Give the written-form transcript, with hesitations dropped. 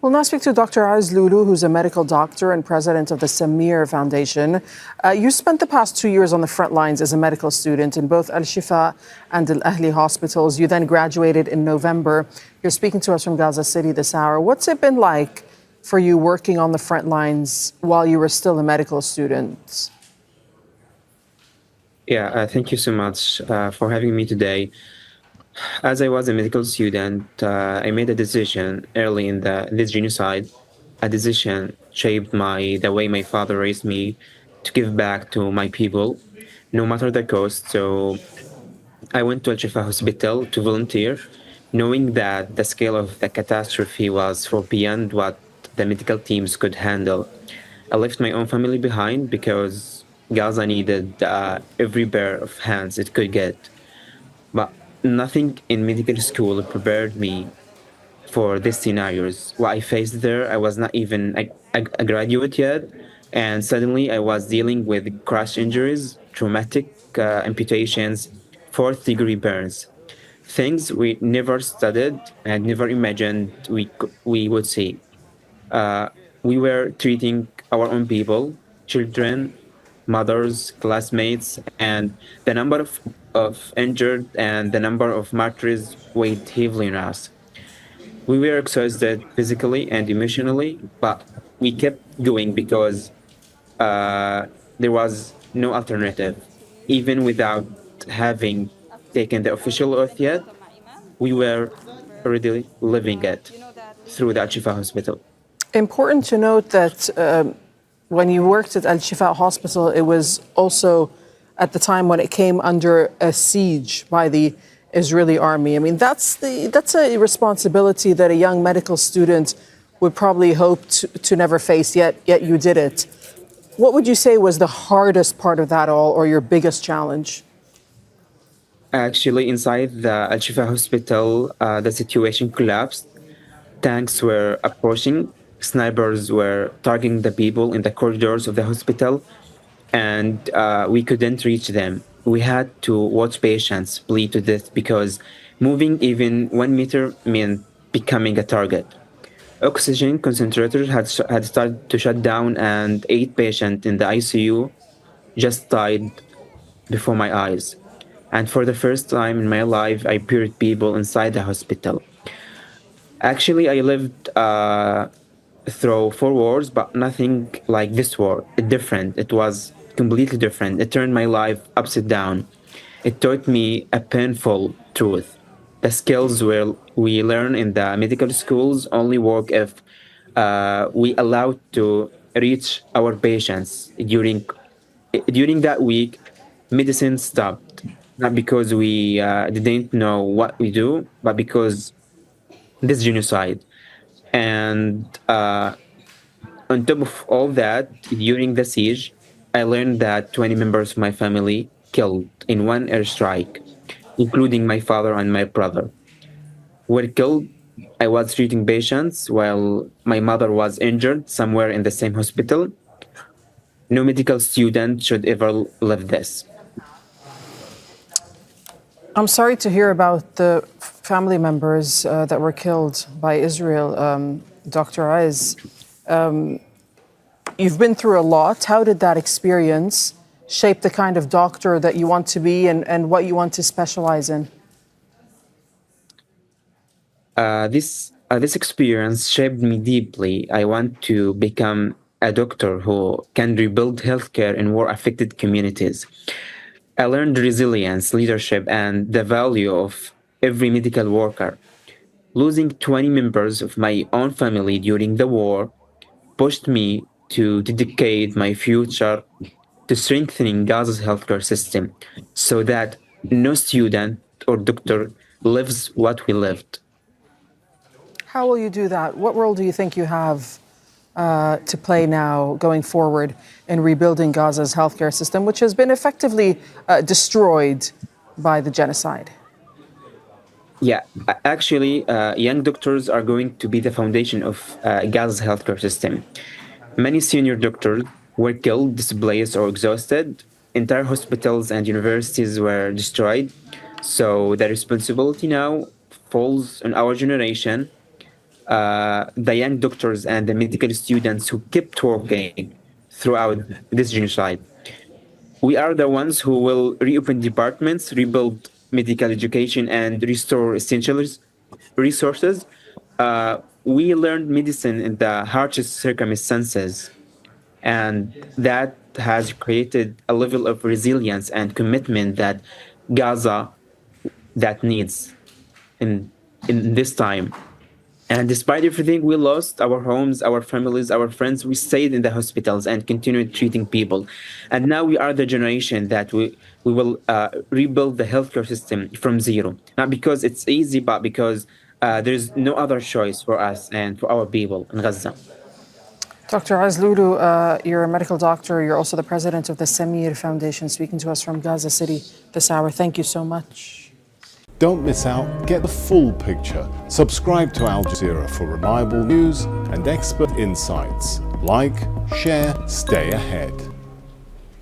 We'll now speak to Dr. Ezz Lulu, who's a medical doctor and president of the Samir Foundation. You spent the past 2 years on the front lines as a medical student in both al-Shifa and al-Ahli hospitals. You then graduated in November. You're speaking to us from Gaza City this hour. What's it been like for you working on the front lines while you were still a medical student? Thank you so much for having me today. As I was a medical student, I made a decision early in this genocide. A decision shaped the way my father raised me to give back to my people, no matter the cost. So I went to al-Shifa hospital to volunteer, knowing that the scale of the catastrophe was far beyond what the medical teams could handle. I left my own family behind because Gaza needed every pair of hands it could get. But nothing in medical school prepared me for these scenarios. What I faced there, I was not even a graduate yet, and suddenly I was dealing with crash injuries, traumatic amputations, fourth-degree burns, things we never studied and never imagined we would see. We were treating our own people, children, mothers, classmates, and the number of injured and the number of martyrs weighed heavily on us. We were exhausted physically and emotionally, but we kept going because there was no alternative. Even without having taken the official oath yet, we were already living it through the al-Shifa hospital. Important to note that when you worked at al-Shifa hospital, it was also at the time when it came under a siege by the Israeli army. I mean, that's a responsibility that a young medical student would probably hope to never face, yet you did it. What would you say was the hardest part of that all, or your biggest challenge? Actually, inside the al-Shifa hospital, the situation collapsed. Tanks were approaching, snipers were targeting the people in the corridors of the hospital, and we couldn't reach them. We had to watch patients bleed to death because moving even 1 meter meant becoming a target. Oxygen concentrators had started to shut down, and 8 patients in the ICU just died before my eyes. And for the first time in my life, I buried people inside the hospital. Actually, I lived through 4 wars, but nothing like this war. Different. It was completely different. It turned my life upside down. It taught me a painful truth. The skills we learn in the medical schools only work if we allow to reach our patients. During that week, medicine stopped, not because we didn't know what we do, but because this genocide. And on top of all that, during the siege, I learned that 20 members of my family killed in one airstrike, including my father and my brother, were killed. I was treating patients while my mother was injured somewhere in the same hospital. No medical student should ever live this. I'm sorry to hear about the family members that were killed by Israel, Dr. Ezz. You've been through a lot. How did that experience shape the kind of doctor that you want to be and what you want to specialize in? This experience shaped me deeply. I want to become a doctor who can rebuild healthcare in war-affected communities. I learned resilience, leadership, and the value of every medical worker. Losing 20 members of my own family during the war pushed me to dedicate my future to strengthening Gaza's healthcare system so that no student or doctor lives what we lived. How will you do that? What role do you think you have to play now going forward in rebuilding Gaza's healthcare system, which has been effectively destroyed by the genocide? Actually, young doctors are going to be the foundation of Gaza's healthcare system. Many senior doctors were killed, displaced, or exhausted. Entire hospitals and universities were destroyed. So the responsibility now falls on our generation. the young doctors and the medical students who kept working throughout this genocide. We are the ones who will reopen departments, rebuild medical education, and restore essential resources. We learned medicine in the harshest circumstances, and that has created a level of resilience and commitment that Gaza that needs in this time. And despite everything, we lost our homes, our families, our friends. We stayed in the hospitals and continued treating people. And now we are the generation that we will rebuild the healthcare system from zero. Not because it's easy, but because there's no other choice for us and for our people in Gaza. Dr. Ezz Lulu, you're a medical doctor. You're also the president of the Samir Foundation, speaking to us from Gaza City this hour. Thank you so much. Don't miss out, get the full picture. Subscribe to Al Jazeera for reliable news and expert insights. Like, share, stay ahead.